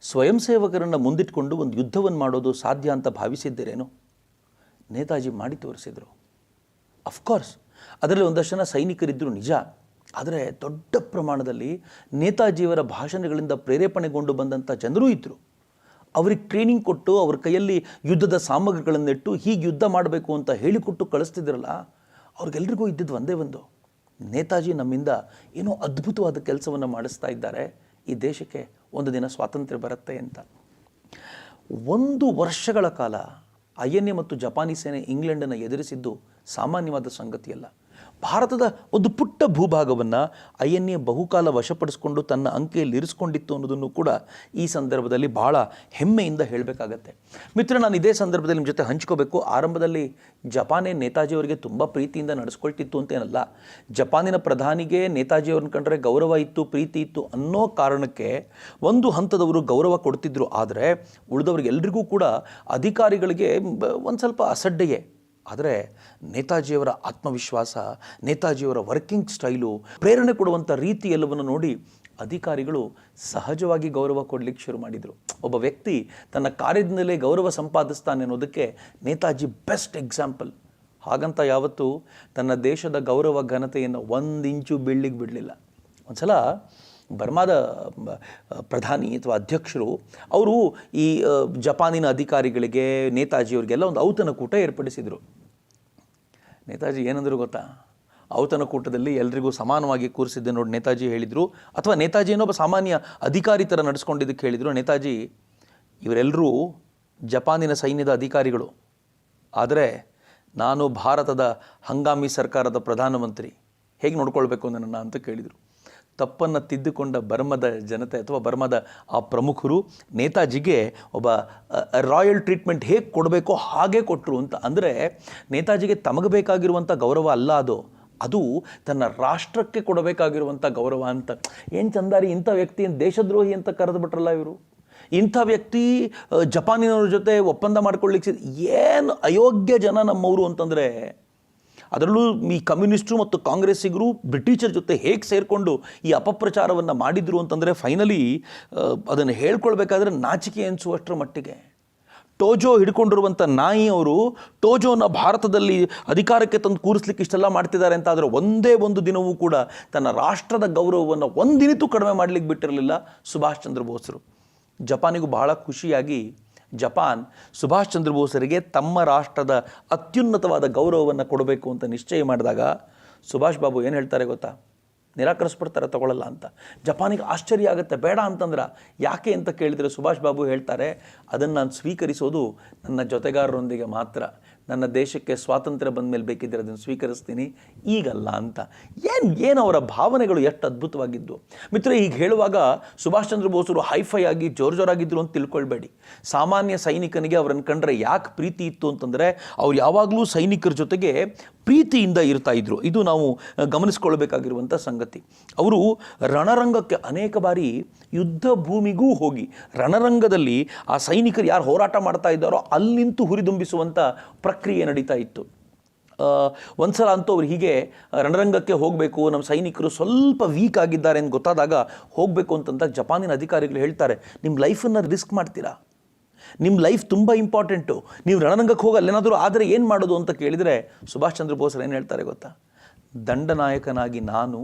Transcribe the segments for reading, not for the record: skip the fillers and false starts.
ಸ್ವಯಂ ಸೇವಕರನ್ನು ಮುಂದಿಟ್ಕೊಂಡು ಒಂದು ಯುದ್ಧವನ್ನು ಮಾಡೋದು ಸಾಧ್ಯ ಅಂತ ಭಾವಿಸಿದ್ದೀರೇನು? ನೇತಾಜಿ ಮಾಡಿ ತೋರಿಸಿದರು. ಅಫ್ಕೋರ್ಸ್ ಅದರಲ್ಲಿ ಒಂದಷ್ಟು ಜನ ಸೈನಿಕರಿದ್ದರು ನಿಜ, ಆದರೆ ದೊಡ್ಡ ಪ್ರಮಾಣದಲ್ಲಿ ನೇತಾಜಿಯವರ ಭಾಷಣಗಳಿಂದ ಪ್ರೇರೇಪಣೆಗೊಂಡು ಬಂದಂಥ ಜನರೂ ಇದ್ದರು. ಅವ್ರಿಗೆ ಟ್ರೈನಿಂಗ್ ಕೊಟ್ಟು ಅವ್ರ ಕೈಯಲ್ಲಿ ಯುದ್ಧದ ಸಾಮಗ್ರಿಗಳನ್ನಿಟ್ಟು ಹೀಗೆ ಯುದ್ಧ ಮಾಡಬೇಕು ಅಂತ ಹೇಳಿಕೊಟ್ಟು ಕಳಿಸ್ತಿದ್ರಲ್ಲ, ಅವ್ರಿಗೆಲ್ರಿಗೂ ಇದ್ದಿದ್ದು ಒಂದೇ ಒಂದು, ನೇತಾಜಿ ನಮ್ಮಿಂದ ಏನೋ ಅದ್ಭುತವಾದ ಕೆಲಸವನ್ನು ಮಾಡಿಸ್ತಾ ಇದ್ದಾರೆ, ಈ ದೇಶಕ್ಕೆ ಒಂದು ದಿನ ಸ್ವಾತಂತ್ರ್ಯ ಬರುತ್ತೆ ಅಂತ. 1 ವರ್ಷಗಳ ಕಾಲ INA ಮತ್ತು ಜಪಾನಿ ಸೇನೆ ಇಂಗ್ಲೆಂಡನ್ನು ಎದುರಿಸಿದ್ದು ಸಾಮಾನ್ಯವಾದ ಸಂಗತಿಯಲ್ಲ. ಭಾರತದ ಒಂದು ಪುಟ್ಟ ಭೂಭಾಗವನ್ನು INA ಬಹುಕಾಲ ವಶಪಡಿಸಿಕೊಂಡು ತನ್ನ ಅಂಕೆಯಲ್ಲಿ ಇರಿಸ್ಕೊಂಡಿತ್ತು ಅನ್ನೋದನ್ನು ಕೂಡ ಈ ಸಂದರ್ಭದಲ್ಲಿ ಬಹಳ ಹೆಮ್ಮೆಯಿಂದ ಹೇಳಬೇಕಾಗತ್ತೆ. ಮಿತ್ರ, ನಾನು ಇದೇ ಸಂದರ್ಭದಲ್ಲಿ ನಿಮ್ಮ ಜೊತೆ ಹಂಚ್ಕೋಬೇಕು. ಆರಂಭದಲ್ಲಿ ಜಪಾನೇ ನೇತಾಜಿಯವರಿಗೆ ತುಂಬ ಪ್ರೀತಿಯಿಂದ ನಡೆಸ್ಕೊಳ್ತಿತ್ತು ಅಂತೇನಲ್ಲ. ಜಪಾನಿನ ಪ್ರಧಾನಿಗೆ ನೇತಾಜಿಯವ್ರನ್ನ ಕಂಡ್ರೆ ಗೌರವ ಇತ್ತು, ಪ್ರೀತಿ ಇತ್ತು ಅನ್ನೋ ಕಾರಣಕ್ಕೆ ಒಂದು ಹಂತದವರು ಗೌರವ ಕೊಡ್ತಿದ್ರು. ಆದರೆ ಉಳಿದವ್ರಿಗೆಲ್ರಿಗೂ ಕೂಡ ಅಧಿಕಾರಿಗಳಿಗೆ ಒಂದು ಸ್ವಲ್ಪ ಅಸಡ್ಡೆಯೇ. ಆದರೆ ನೇತಾಜಿಯವರ ಆತ್ಮವಿಶ್ವಾಸ, ನೇತಾಜಿಯವರ ವರ್ಕಿಂಗ್ ಸ್ಟೈಲು, ಪ್ರೇರಣೆ ಕೊಡುವಂಥ ರೀತಿ ಎಲ್ಲವನ್ನು ನೋಡಿ ಅಧಿಕಾರಿಗಳು ಸಹಜವಾಗಿ ಗೌರವ ಕೊಡಲಿಕ್ಕೆ ಶುರು ಮಾಡಿದರು. ಒಬ್ಬ ವ್ಯಕ್ತಿ ತನ್ನ ಕಾರ್ಯದಿಂದಲೇ ಗೌರವ ಸಂಪಾದಿಸ್ತಾನೆ ಅನ್ನೋದಕ್ಕೆ ನೇತಾಜಿ ಬೆಸ್ಟ್ ಎಕ್ಸಾಂಪಲ್. ಹಾಗಂತ ಯಾವತ್ತೂ ತನ್ನ ದೇಶದ ಗೌರವ ಘನತೆಯನ್ನು 1 ಇಂಚು ಬೀಳಲಿಕ್ಕೆ ಬಿಡಲಿಲ್ಲ. ಒಂದು ಸಲ ಬರ್ಮಾದ ಪ್ರಧಾನಿ ಅಥವಾ ಅಧ್ಯಕ್ಷರು ಅವರು ಈ ಜಪಾನಿನ ಅಧಿಕಾರಿಗಳಿಗೆ, ನೇತಾಜಿಯವರಿಗೆಲ್ಲ ಒಂದು ಔತಣಕೂಟ ಏರ್ಪಡಿಸಿದರು. ನೇತಾಜಿ ಏನಂದ್ರು ಗೊತ್ತಾ? ಔತಣಕೂಟದಲ್ಲಿ ಎಲ್ರಿಗೂ ಸಮಾನವಾಗಿ ಕೂರಿಸಿದ್ದೆ ನೋಡಿ ನೇತಾಜಿ ಹೇಳಿದರು, ಅಥವಾ ನೇತಾಜಿ ಏನೊಬ್ಬ ಸಾಮಾನ್ಯ ಅಧಿಕಾರಿ ಥರ ನಡೆಸ್ಕೊಂಡಿದ್ದಕ್ಕೆ ಹೇಳಿದರು, ನೇತಾಜಿ ಇವರೆಲ್ಲರೂ ಜಪಾನಿನ ಸೈನ್ಯದ ಅಧಿಕಾರಿಗಳು, ಆದರೆ ನಾನು ಭಾರತದ ಹಂಗಾಮಿ ಸರ್ಕಾರದ ಪ್ರಧಾನಮಂತ್ರಿ, ಹೇಗೆ ನೋಡ್ಕೊಳ್ಬೇಕು ನನ್ನನ್ನು ಅಂತ ಕೇಳಿದರು. ತಪ್ಪನ್ನು ತಿದ್ದುಕೊಂಡ ಬರ್ಮದ ಜನತೆ ಅಥವಾ ಬರ್ಮದ ಆ ಪ್ರಮುಖರು ನೇತಾಜಿಗೆ ಒಬ್ಬ ರಾಯಲ್ ಟ್ರೀಟ್ಮೆಂಟ್ ಹೇಗೆ ಕೊಡಬೇಕೋ ಹಾಗೆ ಕೊಟ್ಟರು ಅಂತ. ಅಂದರೆ ನೇತಾಜಿಗೆ ತಮಗೆ ಬೇಕಾಗಿರುವಂಥ ಗೌರವ ಅಲ್ಲ ಅದು ತನ್ನ ರಾಷ್ಟ್ರಕ್ಕೆ ಕೊಡಬೇಕಾಗಿರುವಂಥ ಗೌರವ ಅಂತ. ಏನು ಚಂದಾರಿ, ಇಂಥ ವ್ಯಕ್ತಿ ದೇಶದ್ರೋಹಿ ಅಂತ ಕರೆದು ಬಿಟ್ರಲ್ಲ ಇವರು. ಇಂಥ ವ್ಯಕ್ತಿ ಜಪಾನಿನವ್ರ ಜೊತೆ ಒಪ್ಪಂದ ಮಾಡ್ಕೊಳ್ಳಿಕ್ಕೆ ಏನು ಅಯೋಗ್ಯ ಜನ ನಮ್ಮವರು ಅಂತಂದರೆ, ಅದರಲ್ಲೂ ಈ ಕಮ್ಯುನಿಸ್ಟರು ಮತ್ತು ಕಾಂಗ್ರೆಸ್ಸಿಗರು ಬ್ರಿಟಿಷರ ಜೊತೆ ಹೇಗೆ ಸೇರಿಕೊಂಡು ಈ ಅಪಪ್ರಚಾರವನ್ನು ಮಾಡಿದರು ಅಂತಂದರೆ ಫೈನಲಿ ಅದನ್ನು ಹೇಳ್ಕೊಳ್ಬೇಕಾದ್ರೆ ನಾಚಿಕೆ ಅನಿಸುವಷ್ಟರ ಮಟ್ಟಿಗೆ. ಟೋಜೋ ಹಿಡ್ಕೊಂಡಿರುವಂಥ ನಾಯಿ ಅವರು ಟೋಜೋನ ಭಾರತದಲ್ಲಿ ಅಧಿಕಾರಕ್ಕೆ ತಂದು ಕೂರಿಸ್ಲಿಕ್ಕೆ ಇಷ್ಟೆಲ್ಲ ಮಾಡ್ತಿದ್ದಾರೆ ಅಂತ. ಆದರೆ ಒಂದೇ ಒಂದು ದಿನವೂ ಕೂಡ ತನ್ನ ರಾಷ್ಟ್ರದ ಗೌರವವನ್ನು ಒಂದಿನಿತೂ ಕಡಿಮೆ ಮಾಡಲಿಕ್ಕೆ ಬಿಟ್ಟಿರಲಿಲ್ಲ ಸುಭಾಷ್ ಚಂದ್ರ ಬೋಸರು. ಜಪಾನಿಗೂ ಬಹಳ ಖುಷಿಯಾಗಿ ಜಪಾನ್ ಸುಭಾಷ್ ಚಂದ್ರ ಬೋಸರಿಗೆ ತಮ್ಮ ರಾಷ್ಟ್ರದ ಅತ್ಯುನ್ನತವಾದ ಗೌರವವನ್ನು ಕೊಡಬೇಕು ಅಂತ ನಿಶ್ಚಯ ಮಾಡಿದಾಗ ಸುಭಾಷ್ ಬಾಬು ಏನು ಹೇಳ್ತಾರೆ ಗೊತ್ತಾ? ನಿರಾಕರಿಸ್ಬಿಡ್ತಾರೆ, ತಗೊಳ್ಳಲ್ಲ ಅಂತ. ಜಪಾನಿಗೆ ಆಶ್ಚರ್ಯ ಆಗುತ್ತೆ. ಬೇಡ ಅಂತಂದ್ರೆ ಯಾಕೆ ಅಂತ ಕೇಳಿದರೆ ಸುಭಾಷ್ ಬಾಬು ಹೇಳ್ತಾರೆ, ಅದನ್ನು ನಾನು ಸ್ವೀಕರಿಸೋದು ನನ್ನ ಜೊತೆಗಾರರೊಂದಿಗೆ ಮಾತ್ರ. ನನ್ನ ದೇಶಕ್ಕೆ ಸ್ವಾತಂತ್ರ್ಯ ಬಂದ ಮೇಲೆ ಬೇಕಿದ್ದರೆ ಅದನ್ನು ಸ್ವೀಕರಿಸ್ತೀನಿ, ಈಗಲ್ಲ ಅಂತ. ಏನು ಅವರ ಭಾವನೆಗಳು ಎಷ್ಟು ಅದ್ಭುತವಾಗಿದ್ದು ಮಿತ್ರ. ಈಗ ಹೇಳುವಾಗ ಸುಭಾಷ್ ಚಂದ್ರ ಬೋಸರು ಹೈಫೈ ಆಗಿ ಜೋರಾಗಿದ್ದರು ಅಂತ ತಿಳ್ಕೊಳ್ಬೇಡಿ. ಸಾಮಾನ್ಯ ಸೈನಿಕನಿಗೆ ಅವರನ್ನು ಕಂಡ್ರೆ ಯಾಕೆ ಪ್ರೀತಿ ಇತ್ತು ಅಂತಂದರೆ, ಅವ್ರು ಯಾವಾಗಲೂ ಸೈನಿಕರ ಜೊತೆಗೆ ಪ್ರೀತಿಯಿಂದ ಇರ್ತಾ ಇದ್ರು. ಇದು ನಾವು ಗಮನಿಸ್ಕೊಳ್ಬೇಕಾಗಿರುವಂಥ ಸಂಗತಿ. ಅವರು ರಣರಂಗಕ್ಕೆ ಅನೇಕ ಬಾರಿ ಯುದ್ಧ ಭೂಮಿಗೂ ಹೋಗಿ ರಣರಂಗದಲ್ಲಿ ಆ ಸೈನಿಕರು ಯಾರು ಹೋರಾಟ ಮಾಡ್ತಾ ಇದ್ದಾರೋ ಅಲ್ಲಿ ನಿಂತು ಹುರಿದುಂಬಿಸುವಂಥ ಪ್ರಕ್ರಿಯೆ ನಡೀತಾ ಇತ್ತು. ಒಂದು ಸಲ ಅಂತೂ ಅವ್ರು ಹೀಗೆ ರಣರಂಗಕ್ಕೆ ಹೋಗಬೇಕು, ನಮ್ಮ ಸೈನಿಕರು ಸ್ವಲ್ಪ ವೀಕ್ ಆಗಿದ್ದಾರೆ ಅಂತ ಗೊತ್ತಾದಾಗ ಹೋಗಬೇಕು ಅಂತಂದಾಗ ಜಪಾನಿನ ಅಧಿಕಾರಿಗಳು ಹೇಳ್ತಾರೆ, ನಿಮ್ಮ ಲೈಫನ್ನು ರಿಸ್ಕ್ ಮಾಡ್ತೀರಾ? ನಿಮ್ಮ ಲೈಫ್ ತುಂಬ ಇಂಪಾರ್ಟೆಂಟು, ನೀವು ರಣರಂಗಕ್ಕೆ ಹೋಗಿ ಅಲ್ಲೇನಾದರೂ ಆದರೆ ಏನು ಮಾಡೋದು ಅಂತ ಕೇಳಿದರೆ ಸುಭಾಷ್ ಚಂದ್ರ ಬೋಸರು ಏನು ಹೇಳ್ತಾರೆ ಗೊತ್ತಾ? ದಂಡನಾಯಕನಾಗಿ ನಾನು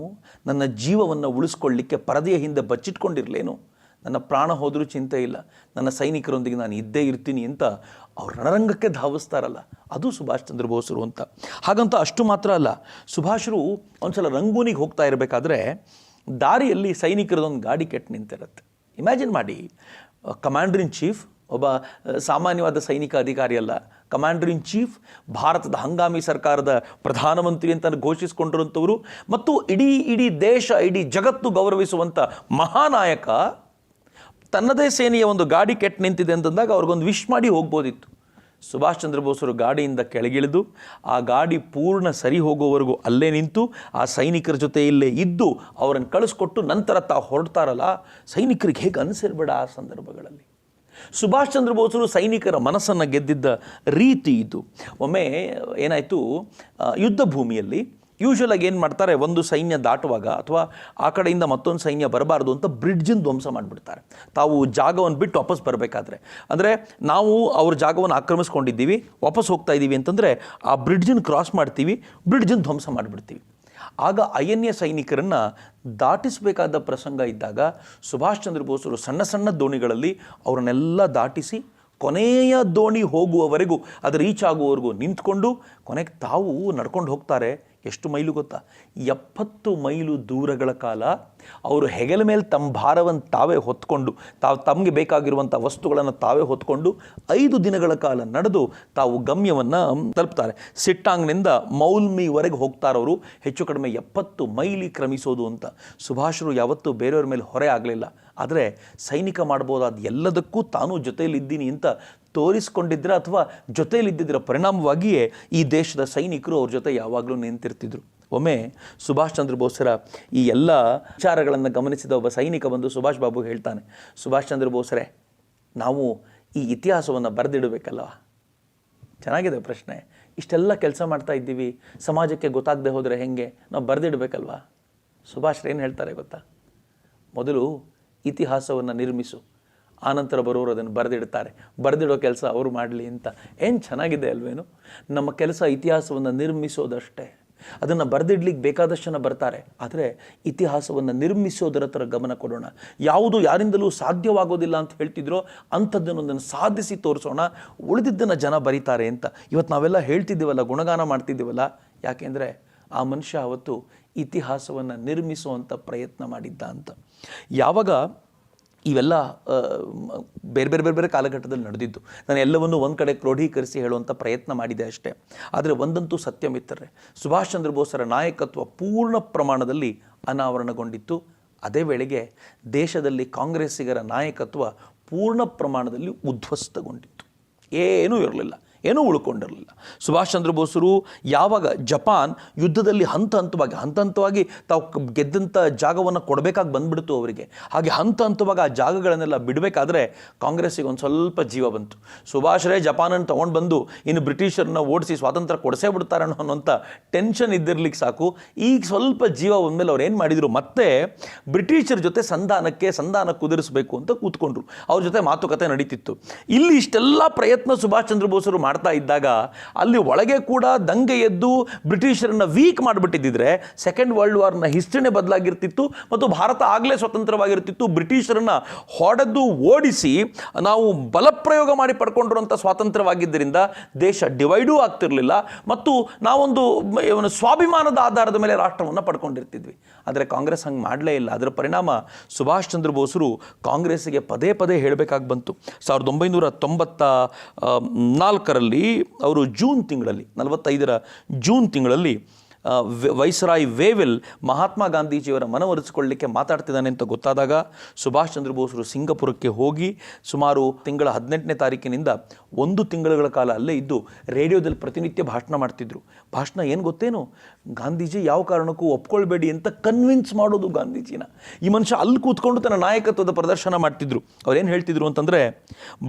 ನನ್ನ ಜೀವವನ್ನು ಉಳಿಸ್ಕೊಳ್ಳಿಕ್ಕೆ ಪರದೆಯ ಹಿಂದೆ ಬಚ್ಚಿಟ್ಕೊಂಡಿರಲೇನು, ನನ್ನ ಪ್ರಾಣ ಹೋದರೂ ಚಿಂತೆ ಇಲ್ಲ, ನನ್ನ ಸೈನಿಕರೊಂದಿಗೆ ನಾನು ಇದ್ದೇ ಇರ್ತೀನಿ ಅಂತ ಅವ್ರು ರಣರಂಗಕ್ಕೆ ಧಾವಿಸ್ತಾರಲ್ಲ, ಅದು ಸುಭಾಷ್ ಚಂದ್ರ ಬೋಸರು ಅಂತ. ಹಾಗಂತ ಅಷ್ಟು ಮಾತ್ರ ಅಲ್ಲ, ಸುಭಾಷರು ಒಂದು ಸಲ ರಂಗೂನಿಗೆ ಹೋಗ್ತಾ ಇರಬೇಕಾದ್ರೆ ದಾರಿಯಲ್ಲಿ ಸೈನಿಕರದೊಂದು ಗಾಡಿ ಕೆಟ್ಟು ನಿಂತಿರುತ್ತೆ. ಇಮ್ಯಾಜಿನ್ ಮಾಡಿ, ಕಮಾಂಡರ್ ಇನ್ ಚೀಫ್ ಒಬ್ಬ ಸಾಮಾನ್ಯವಾದ ಸೈನಿಕ ಅಧಿಕಾರಿ ಅಲ್ಲ, ಕಮಾಂಡರ್ ಇನ್ ಚೀಫ್, ಭಾರತದ ಹಂಗಾಮಿ ಸರ್ಕಾರದ ಪ್ರಧಾನಮಂತ್ರಿ ಅಂತ ಘೋಷಿಸಿಕೊಂಡಿರುವಂಥವರು ಮತ್ತು ಇಡೀ ದೇಶ, ಇಡೀ ಜಗತ್ತು ಗೌರವಿಸುವಂಥ ಮಹಾನಾಯಕ ತನ್ನದೇ ಸೇನೆಯ ಒಂದು ಗಾಡಿ ಕೆಟ್ಟು ನಿಂತಿದೆ ಅಂತಂದಾಗ ಅವ್ರಿಗೊಂದು ವಿಶ್ ಮಾಡಿ ಹೋಗ್ಬೋದಿತ್ತು. ಸುಭಾಷ್ ಚಂದ್ರ ಬೋಸರು ಗಾಡಿಯಿಂದ ಕೆಳಗಿಳಿದು ಆ ಗಾಡಿ ಪೂರ್ಣ ಸರಿ ಹೋಗೋವರೆಗೂ ಅಲ್ಲೇ ನಿಂತು ಆ ಸೈನಿಕರ ಜೊತೆ ಇಲ್ಲೇ ಇದ್ದು ಅವರನ್ನು ಕಳಿಸ್ಕೊಟ್ಟು ನಂತರ ತಾವು ಹೊರಡ್ತಾರಲ್ಲ, ಸೈನಿಕರಿಗೆ ಹೇಗೆ ಅನಿಸಿರ್ಬೇಡ ಆ ಸಂದರ್ಭಗಳಲ್ಲಿ. ಸುಭಾಷ್ ಚಂದ್ರ ಬೋಸರು ಸೈನಿಕರ ಮನಸ್ಸನ್ನು ಗೆದ್ದಿದ್ದ ರೀತಿ ಇದು. ಒಮ್ಮೆ ಏನಾಯಿತು, ಯುದ್ಧ ಭೂಮಿಯಲ್ಲಿ ಯೂಶ್ವಲಾಗಿ ಏನು ಮಾಡ್ತಾರೆ, ಒಂದು ಸೈನ್ಯ ದಾಟುವಾಗ ಅಥವಾ ಆ ಕಡೆಯಿಂದ ಮತ್ತೊಂದು ಸೈನ್ಯ ಬರಬಾರ್ದು ಅಂತ ಬ್ರಿಡ್ಜನ್ನು ಧ್ವಂಸ ಮಾಡಿಬಿಡ್ತಾರೆ, ತಾವು ಜಾಗವನ್ನು ಬಿಟ್ಟು ವಾಪಸ್ ಬರಬೇಕಾದ್ರೆ. ಅಂದರೆ ನಾವು ಅವ್ರ ಜಾಗವನ್ನು ಆಕ್ರಮಿಸ್ಕೊಂಡಿದ್ದೀವಿ, ವಾಪಸ್ ಹೋಗ್ತಾ ಇದ್ದೀವಿ ಅಂತಂದರೆ ಆ ಬ್ರಿಡ್ಜನ್ನು ಕ್ರಾಸ್ ಮಾಡ್ತೀವಿ, ಬ್ರಿಡ್ಜನ್ನು ಧ್ವಂಸ ಮಾಡಿಬಿಡ್ತೀವಿ. ಆಗ ಅಯನ್ಯ ಸೈನಿಕರನ್ನು ದಾಟಿಸಬೇಕಾದ ಪ್ರಸಂಗ ಇದ್ದಾಗ ಸುಭಾಷ್ ಚಂದ್ರ ಬೋಸರು ಸಣ್ಣ ಸಣ್ಣ ದೋಣಿಗಳಲ್ಲಿ ಅವರನ್ನೆಲ್ಲ ದಾಟಿಸಿ ಕೊನೆಯ ದೋಣಿ ಹೋಗುವವರೆಗೂ, ಅದು ರೀಚ್ ಆಗುವವರೆಗೂ ನಿಂತ್ಕೊಂಡು ಕೊನೆಗೆ ತಾವು ನಡ್ಕೊಂಡು ಹೋಗ್ತಾರೆ. ಎಷ್ಟು ಮೈಲು ಗೊತ್ತಾ? 70 ಮೈಲು ದೂರಗಳ ಕಾಲ ಅವರು ಹೆಗಲ ಮೇಲೆ ತಮ್ಮ ಭಾರವನ್ನು ತಾವೇ ಹೊತ್ಕೊಂಡು, ತಮಗೆ ಬೇಕಾಗಿರುವಂಥ ವಸ್ತುಗಳನ್ನು ತಾವೇ ಹೊತ್ಕೊಂಡು 5 ದಿನಗಳ ಕಾಲ ನಡೆದು ತಾವು ಗಮ್ಯವನ್ನು ತಲುಪ್ತಾರೆ. ಸಿಟ್ಟಾಂಗ್ನಿಂದ ಮೌಲ್ಮಿವರೆಗೆ ಹೋಗ್ತಾರವರು. ಹೆಚ್ಚು ಕಡಿಮೆ 70 ಮೈಲಿ ಕ್ರಮಿಸೋದು ಅಂತ. ಸುಭಾಷರು ಯಾವತ್ತೂ ಬೇರೆಯವ್ರ ಮೇಲೆ ಹೊರೆ ಆಗಲಿಲ್ಲ. ಆದರೆ ಸೈನಿಕ ಮಾಡ್ಬೋದಾದ ಎಲ್ಲದಕ್ಕೂ ತಾನೂ ಜೊತೆಯಲ್ಲಿದ್ದೀನಿ ಅಂತ ತೋರಿಸ್ಕೊಂಡಿದ್ರೆ ಅಥವಾ ಜೊತೆಯಲ್ಲಿದ್ದಿದ್ದರ ಪರಿಣಾಮವಾಗಿಯೇ ಈ ದೇಶದ ಸೈನಿಕರು ಅವ್ರ ಜೊತೆ ಯಾವಾಗಲೂ ನಿಂತಿರ್ತಿದ್ರು. ಒಮ್ಮೆ ಸುಭಾಷ್ ಚಂದ್ರ ಬೋಸರ ಈ ಎಲ್ಲ ವಿಚಾರಗಳನ್ನು ಗಮನಿಸಿದ ಒಬ್ಬ ಸೈನಿಕ ಬಂದು ಸುಭಾಷ್ ಬಾಬು ಹೇಳ್ತಾನೆ, ಸುಭಾಷ್ ಚಂದ್ರ ಬೋಸರೇ, ನಾವು ಈ ಇತಿಹಾಸವನ್ನು ಬರೆದಿಡಬೇಕಲ್ಲ. ಚೆನ್ನಾಗಿದೆ ಪ್ರಶ್ನೆ. ಇಷ್ಟೆಲ್ಲ ಕೆಲಸ ಮಾಡ್ತಾ ಇದ್ದೀವಿ, ಸಮಾಜಕ್ಕೆ ಗೊತ್ತಾಗದೆ ಹೋದರೆ ಹೇಗೆ? ನಾವು ಬರೆದಿಡಬೇಕಲ್ವಾ? ಸುಭಾಷ್ರು ಏನು ಹೇಳ್ತಾರೆ ಗೊತ್ತಾ? ಮೊದಲು ಇತಿಹಾಸವನ್ನು ನಿರ್ಮಿಸು, ಆನಂತರ ಬರೋರು ಅದನ್ನು ಬರೆದಿಡ್ತಾರೆ. ಬರೆದಿಡೋ ಕೆಲಸ ಅವರು ಮಾಡಲಿ ಅಂತ. ಏನು ಚೆನ್ನಾಗಿದೆ ಅಲ್ವೇನು? ನಮ್ಮ ಕೆಲಸ ಇತಿಹಾಸವನ್ನು ನಿರ್ಮಿಸೋದಷ್ಟೇ. ಅದನ್ನು ಬರೆದಿಡ್ಲಿಕ್ಕೆ ಬೇಕಾದಷ್ಟು ಜನ ಬರ್ತಾರೆ, ಆದರೆ ಇತಿಹಾಸವನ್ನು ನಿರ್ಮಿಸೋದರ ಥರ ಗಮನ ಕೊಡೋಣ. ಯಾವುದು ಯಾರಿಂದಲೂ ಸಾಧ್ಯವಾಗೋದಿಲ್ಲ ಅಂತ ಹೇಳ್ತಿದ್ರೋ ಅಂಥದ್ದನ್ನೊಂದನ್ನು ಸಾಧಿಸಿ ತೋರಿಸೋಣ, ಉಳಿದಿದ್ದನ್ನು ಜನ ಬರೀತಾರೆ ಅಂತ. ಇವತ್ತು ನಾವೆಲ್ಲ ಹೇಳ್ತಿದ್ದೀವಲ್ಲ, ಗುಣಗಾನ ಮಾಡ್ತಿದ್ದೀವಲ್ಲ, ಯಾಕೆಂದರೆ ಆ ಮನುಷ್ಯ ಅವತ್ತು ಇತಿಹಾಸವನ್ನು ನಿರ್ಮಿಸುವಂಥ ಪ್ರಯತ್ನ ಮಾಡಿದ್ದ ಅಂತ. ಯಾವಾಗ ಇವೆಲ್ಲ ಬೇರೆ ಬೇರೆ ಬೇರೆ ಬೇರೆ ಕಾಲಘಟ್ಟದಲ್ಲಿ ನಡೆದಿದ್ದು, ನಾನು ಎಲ್ಲವನ್ನೂ ಒಂದು ಕಡೆ ಕ್ರೋಢೀಕರಿಸಿ ಹೇಳುವಂಥ ಪ್ರಯತ್ನ ಮಾಡಿದೆ ಅಷ್ಟೇ. ಆದರೆ ಒಂದಂತೂ ಸತ್ಯ ಮಿತ್ರರೇ, ಸುಭಾಷ್ ಚಂದ್ರ ಬೋಸರ ನಾಯಕತ್ವ ಪೂರ್ಣ ಪ್ರಮಾಣದಲ್ಲಿ ಅನಾವರಣಗೊಂಡಿತ್ತು. ಅದೇ ವೇಳೆಗೆ ದೇಶದಲ್ಲಿ ಕಾಂಗ್ರೆಸ್ಸಿಗರ ನಾಯಕತ್ವ ಪೂರ್ಣ ಪ್ರಮಾಣದಲ್ಲಿ ಉದ್ಧ್ವಸ್ತಗೊಂಡಿತ್ತು. ಏನೂ ಇರಲಿಲ್ಲ, ಏನೂ ಉಳ್ಕೊಂಡಿರಲಿಲ್ಲ. ಸುಭಾಷ್ ಚಂದ್ರ ಬೋಸರು ಯಾವಾಗ ಜಪಾನ್ ಯುದ್ಧದಲ್ಲಿ ಹಂತ ಹಂತವಾಗಿ ತಾವು ಗೆದ್ದಂಥ ಜಾಗವನ್ನು ಕೊಡಬೇಕಾಗಿ ಬಂದುಬಿಡ್ತು ಅವರಿಗೆ, ಹಾಗೆ ಹಂತವಾಗಿ ಆ ಜಾಗಗಳನ್ನೆಲ್ಲ ಬಿಡಬೇಕಾದ್ರೆ ಕಾಂಗ್ರೆಸ್ಸಿಗೆ ಒಂದು ಸ್ವಲ್ಪ ಜೀವ ಬಂತು. ಸುಭಾಷರೇ ಜಪಾನನ್ನು ತೊಗೊಂಡು ಬಂದು ಇನ್ನು ಬ್ರಿಟಿಷರನ್ನ ಓಡಿಸಿ ಸ್ವಾತಂತ್ರ್ಯ ಕೊಡಿಸೇ ಬಿಡ್ತಾರೆ ಅನ್ನೋಂಥ ಟೆನ್ಷನ್ ಇದ್ದಿರ್ಲಿಕ್ಕೆ ಸಾಕು. ಈಗ ಸ್ವಲ್ಪ ಜೀವ ಬಂದಮೇಲೆ ಅವ್ರು ಏನು ಮಾಡಿದರು, ಮತ್ತೆ ಬ್ರಿಟಿಷರ ಜೊತೆ ಸಂಧಾನ ಕುದುರಿಸಬೇಕು ಅಂತ ಕೂತ್ಕೊಂಡ್ರು. ಅವ್ರ ಜೊತೆ ಮಾತುಕತೆ ನಡೀತಿತ್ತು. ಇಲ್ಲಿ ಇಷ್ಟೆಲ್ಲ ಪ್ರಯತ್ನ ಸುಭಾಷ್ ಚಂದ್ರ ಬೋಸರು ಮಾಡ್ತಾ ಇದ್ದಾಗ ಅಲ್ಲಿ ಒಳಗೆ ಕೂಡ ದಂಗೆ ಎದ್ದು ಬ್ರಿಟಿಷರನ್ನ ವೀಕ್ ಮಾಡಿಬಿಟ್ಟಿದ್ದಿದ್ರೆ ಸೆಕೆಂಡ್ ವರ್ಲ್ಡ್ ವಾರ್ನ ಹಿಸ್ಟ್ರಿನೇ ಬದಲಾಗಿರ್ತಿತ್ತು ಮತ್ತು ಭಾರತ ಆಗಲೇ ಸ್ವತಂತ್ರವಾಗಿರ್ತಿತ್ತು. ಬ್ರಿಟಿಷರನ್ನ ಹೊಡೆದು ಓಡಿಸಿ ನಾವು ಬಲಪ್ರಯೋಗ ಮಾಡಿ ಪಡ್ಕೊಂಡಿರುವಂಥ ಸ್ವಾತಂತ್ರ್ಯವಾಗಿದ್ದರಿಂದ ದೇಶ ಡಿವೈಡೂ ಆಗ್ತಿರಲಿಲ್ಲ ಮತ್ತು ನಾವೊಂದು ಸ್ವಾಭಿಮಾನದ ಆಧಾರದ ಮೇಲೆ ರಾಷ್ಟ್ರವನ್ನು ಪಡ್ಕೊಂಡಿರ್ತಿದ್ವಿ. ಆದರೆ ಕಾಂಗ್ರೆಸ್ ಹಂಗೆ ಮಾಡಲೇ ಇಲ್ಲ. ಅದರ ಪರಿಣಾಮ ಸುಭಾಷ್ ಚಂದ್ರ ಬೋಸರು ಕಾಂಗ್ರೆಸ್ಸಿಗೆ ಪದೇ ಪದೇ ಹೇಳಬೇಕಾಗಿ ಬಂತು. 1994 ಅವರು ಜೂನ್ ತಿಂಗಳಲ್ಲಿ 45 ಜೂನ್ ತಿಂಗಳಲ್ಲಿ ವೈಸ್ರಾಯ್ ವೇವೆಲ್ ಮಹಾತ್ಮ ಗಾಂಧೀಜಿಯವರ ಮನವೊಲಿಸಿಕೊಳ್ಳಲಿಕ್ಕೆ ಮಾತಾಡ್ತಿದ್ದಾನೆ ಅಂತ ಗೊತ್ತಾದಾಗ ಸುಭಾಷ್ ಚಂದ್ರ ಬೋಸರು ಸಿಂಗಪುರಕ್ಕೆ ಹೋಗಿ ಸುಮಾರು ತಿಂಗಳ 18ನೇ ತಾರೀಕಿನಿಂದ 1 ತಿಂಗಳ ಕಾಲ ಅಲ್ಲೇ ಇದ್ದು ರೇಡಿಯೋದಲ್ಲಿ ಪ್ರತಿನಿತ್ಯ ಭಾಷಣ ಮಾಡ್ತಿದ್ರು. ಭಾಷಣ ಏನು ಗೊತ್ತೇನು, ಗಾಂಧೀಜಿ ಯಾವ ಕಾರಣಕ್ಕೂ ಒಪ್ಕೊಳ್ಬೇಡಿ ಅಂತ ಕನ್ವಿನ್ಸ್ ಮಾಡೋದು ಗಾಂಧೀಜಿನ. ಈ ಮನುಷ್ಯ ಅಲ್ಲಿ ಕೂತ್ಕೊಂಡು ತನ್ನ ನಾಯಕತ್ವದ ಪ್ರದರ್ಶನ ಮಾಡ್ತಿದ್ರು. ಅವ್ರೇನು ಹೇಳ್ತಿದ್ರು ಅಂತಂದರೆ,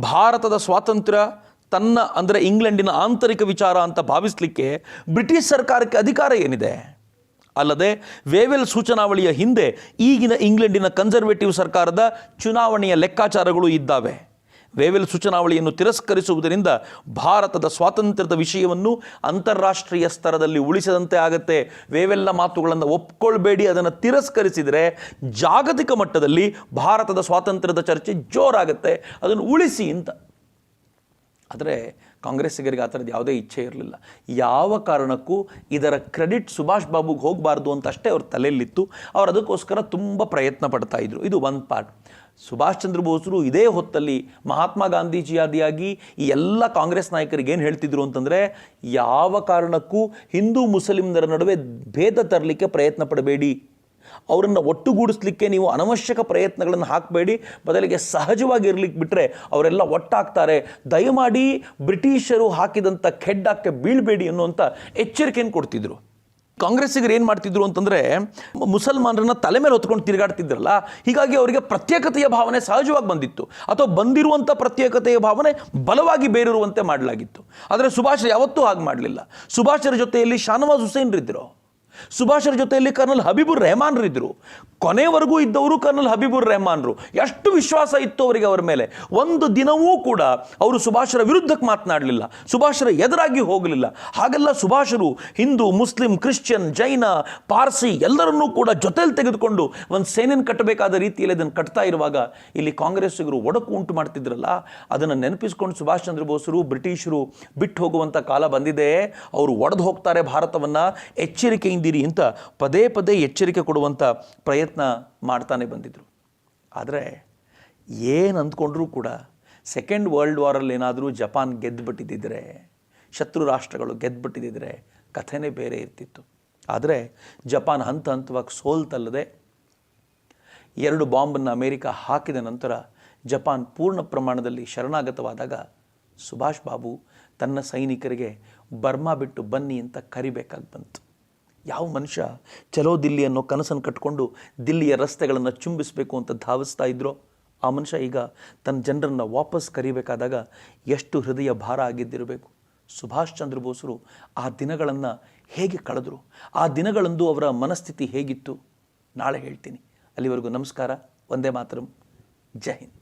ಭಾರತದ ಸ್ವಾತಂತ್ರ್ಯ ಅಂದರೆ ಇಂಗ್ಲೆಂಡಿನ ಆಂತರಿಕ ವಿಚಾರ ಅಂತ ಭಾವಿಸಲಿಕ್ಕೆ ಬ್ರಿಟಿಷ್ ಸರ್ಕಾರಕ್ಕೆ ಅಧಿಕಾರ ಏನಿದೆ? ಅಲ್ಲದೆ ವೇವೆಲ್ ಸೂಚನಾವಳಿಯ ಹಿಂದೆ ಈಗಿನ ಇಂಗ್ಲೆಂಡಿನ ಕನ್ಸರ್ವೇಟಿವ್ ಸರ್ಕಾರದ ಚುನಾವಣೆಯ ಲೆಕ್ಕಾಚಾರಗಳು ಇದ್ದಾವೆ. ವೇವೆಲ್ ಸೂಚನಾವಳಿಯನ್ನು ತಿರಸ್ಕರಿಸುವುದರಿಂದ ಭಾರತದ ಸ್ವಾತಂತ್ರ್ಯದ ವಿಷಯವನ್ನು ಅಂತಾರಾಷ್ಟ್ರೀಯ ಸ್ತರದಲ್ಲಿ ಉಳಿಸದಂತೆ ಆಗತ್ತೆ. ವೇವೆಲ್ನ ಮಾತುಗಳನ್ನು ಒಪ್ಕೊಳ್ಬೇಡಿ, ಅದನ್ನು ತಿರಸ್ಕರಿಸಿದರೆ ಜಾಗತಿಕ ಮಟ್ಟದಲ್ಲಿ ಭಾರತದ ಸ್ವಾತಂತ್ರ್ಯದ ಚರ್ಚೆ ಜೋರಾಗತ್ತೆ, ಅದನ್ನು ಉಳಿಸಿ ಅಂತ. ಆದರೆ ಕಾಂಗ್ರೆಸ್ಸಿಗರಿಗೆ ಆ ಥರದ್ದು ಯಾವುದೇ ಇಚ್ಛೆ ಇರಲಿಲ್ಲ. ಯಾವ ಕಾರಣಕ್ಕೂ ಇದರ ಕ್ರೆಡಿಟ್ ಸುಭಾಷ್ ಬಾಬುಗೆ ಹೋಗಬಾರ್ದು ಅಂತ ಅಷ್ಟೇ ಅವ್ರ ತಲೆಯಲ್ಲಿತ್ತು. ಅವರು ಅದಕ್ಕೋಸ್ಕರ ತುಂಬ ಪ್ರಯತ್ನ ಪಡ್ತಾಯಿದ್ರು. ಇದು ಒಂದು ಪಾರ್ಟ್. ಸುಭಾಷ್ ಚಂದ್ರ ಬೋಸರು ಇದೇ ಹೊತ್ತಲ್ಲಿ ಮಹಾತ್ಮ ಗಾಂಧೀಜಿಯಾದಿಯಾಗಿ ಈ ಎಲ್ಲ ಕಾಂಗ್ರೆಸ್ ನಾಯಕರಿಗೆ ಏನು ಹೇಳ್ತಿದ್ರು ಅಂತಂದರೆ, ಯಾವ ಕಾರಣಕ್ಕೂ ಹಿಂದೂ ಮುಸ್ಲಿಮ್ನರ ನಡುವೆ ಭೇದ ತರಲಿಕ್ಕೆ ಪ್ರಯತ್ನ ಪಡಬೇಡಿ, ಅವರನ್ನು ಒಟ್ಟುಗೂಡಿಸ್ಲಿಕ್ಕೆ ನೀವು ಅನವಶ್ಯಕ ಪ್ರಯತ್ನಗಳನ್ನು ಹಾಕಬೇಡಿ, ಬದಲಿಗೆ ಸಹಜವಾಗಿ ಇರಲಿಕ್ಕೆ ಬಿಟ್ಟರೆ ಅವರೆಲ್ಲ ಒಟ್ಟಾಗ್ತಾರೆ, ದಯಮಾಡಿ ಬ್ರಿಟಿಷರು ಹಾಕಿದಂಥ ಖೆಡ್ಡಕ್ಕೆ ಬೀಳಬೇಡಿ ಅನ್ನುವಂಥ ಎಚ್ಚರಿಕೆಯನ್ನು ಕೊಡ್ತಿದ್ರು. ಕಾಂಗ್ರೆಸ್ಸಿಗರು ಏನು ಮಾಡ್ತಿದ್ರು ಅಂತಂದರೆ, ಮುಸಲ್ಮಾನರನ್ನ ತಲೆ ಮೇಲೆ ಹೊತ್ಕೊಂಡು ತಿರುಗಾಡ್ತಿದ್ರಲ್ಲ, ಹೀಗಾಗಿ ಅವರಿಗೆ ಪ್ರತ್ಯೇಕತೆಯ ಭಾವನೆ ಸಹಜವಾಗಿ ಬಂದಿತ್ತು, ಅಥವಾ ಬಂದಿರುವಂಥ ಪ್ರತ್ಯೇಕತೆಯ ಭಾವನೆ ಬಲವಾಗಿ ಬೇರಿರುವಂತೆ ಮಾಡಲಾಗಿತ್ತು. ಆದರೆ ಸುಭಾಷ್ ಯಾವತ್ತೂ ಹಾಗೆ ಮಾಡಲಿಲ್ಲ. ಸುಭಾಷರ ಜೊತೆಯಲ್ಲಿ ಶಾನವಾಜ್ ಹುಸೇನ್ರಿದ್ದರು. ಸುಭಾಷರ ಜೊತೆಯಲ್ಲಿ ಕರ್ನಲ್ ಹಬೀಬುರ್ ರೆಹಮಾನ್ರಿದ್ದರು. ಕೊನೆವರೆಗೂ ಇದ್ದವರು ಕರ್ನಲ್ ಹಬೀಬುರ್ ರೆಹಮಾನ್ರು. ಎಷ್ಟು ವಿಶ್ವಾಸ ಇತ್ತು ಅವರಿಗೆ ಅವರ ಮೇಲೆ. ಒಂದು ದಿನವೂ ಕೂಡ ಅವರು ಸುಭಾಷರ ವಿರುದ್ಧಕ್ಕೆ ಮಾತನಾಡಲಿಲ್ಲ, ಸುಭಾಷರ ಎದುರಾಗಿ ಹೋಗಲಿಲ್ಲ. ಹಾಗೆಲ್ಲ ಸುಭಾಷರು ಹಿಂದೂ, ಮುಸ್ಲಿಂ, ಕ್ರಿಶ್ಚಿಯನ್, ಜೈನ, ಪಾರ್ಸಿ ಎಲ್ಲರನ್ನೂ ಕೂಡ ಜೊತೆಯಲ್ಲಿ ತೆಗೆದುಕೊಂಡು ಒಂದು ಸೇನೆಯನ್ನು ಕಟ್ಟಬೇಕಾದ ರೀತಿಯಲ್ಲಿ ಅದನ್ನು ಕಟ್ತಾ ಇರುವಾಗ ಇಲ್ಲಿ ಕಾಂಗ್ರೆಸ್ಸಿಗರು ಒಡಕು ಉಂಟು ಮಾಡ್ತಿದ್ರಲ್ಲ, ಅದನ್ನು ನೆನಪಿಸ್ಕೊಂಡು ಸುಭಾಷ್ ಚಂದ್ರ ಬೋಸರು ಬ್ರಿಟಿಷರು ಬಿಟ್ಟು ಹೋಗುವಂಥ ಕಾಲ ಬಂದಿದೆ, ಅವರು ಒಡೆದು ಹೋಗ್ತಾರೆ ಭಾರತವನ್ನು, ಎಚ್ಚರಿಕೆಯಿಂದಿರಿ ಅಂತ ಪದೇ ಪದೇ ಎಚ್ಚರಿಕೆ ಕೊಡುವಂಥ ಪ್ರಯತ್ನ ಮಾಡ್ತಾನೆ ಬಂದಿದ್ರು. ಆದರೆ ಏನು ಅಂದ್ಕೊಂಡ್ರೂ ಕೂಡ ಸೆಕೆಂಡ್ ವರ್ಲ್ಡ್ ವಾರಲ್ಲಿ ಏನಾದರೂ ಜಪಾನ್ ಗೆದ್ದುಬಿಟ್ಟಿದ್ದರೆ, ಶತ್ರು ರಾಷ್ಟ್ರಗಳು ಗೆದ್ದುಬಿಟ್ಟಿದ್ದರೆ ಕಥೆನೇ ಬೇರೆ ಇರ್ತಿತ್ತು. ಆದರೆ ಜಪಾನ್ ಹಂತ ಹಂತವಾಗಿ ಸೋಲ್ತಲ್ಲದೆ 2 ಬಾಂಬನ್ನು ಅಮೇರಿಕ ಹಾಕಿದ ನಂತರ ಜಪಾನ್ ಪೂರ್ಣ ಪ್ರಮಾಣದಲ್ಲಿ ಶರಣಾಗತವಾದಾಗ ಸುಭಾಷ್ ಬಾಬು ತನ್ನ ಸೈನಿಕರಿಗೆ ಬರ್ಮಾ ಬಿಟ್ಟು ಬನ್ನಿ ಅಂತ ಕರಿಬೇಕಾಗಿ ಬಂತು. ಯಾವ ಮನುಷ್ಯ ಚಲೋ ದಿಲ್ಲಿ ಅನ್ನೋ ಕನಸನ್ನು ಕಟ್ಕೊಂಡು ದಿಲ್ಲಿಯ ರಸ್ತೆಗಳನ್ನು ಚುಂಬಿಸಬೇಕು ಅಂತ ಧಾವಿಸ್ತಾ ಇದ್ರೋ ಆ ಮನುಷ್ಯ ಈಗ ತನ್ನ ಜನರನ್ನು ವಾಪಸ್ ಕರಿಬೇಕಾದಾಗ ಎಷ್ಟು ಹೃದಯ ಭಾರ ಆಗಿದ್ದಿರಬೇಕು. ಸುಭಾಷ್ ಚಂದ್ರ ಬೋಸರು ಆ ದಿನಗಳನ್ನು ಹೇಗೆ ಕಳೆದರು, ಆ ದಿನಗಳಂದು ಅವರ ಮನಸ್ಥಿತಿ ಹೇಗಿತ್ತು, ನಾಳೆ ಹೇಳ್ತೀನಿ. ಅಲ್ಲಿವರೆಗೂ ನಮಸ್ಕಾರ. ವಂದೇ ಮಾತರಂ. ಜೈ ಹಿಂದ್.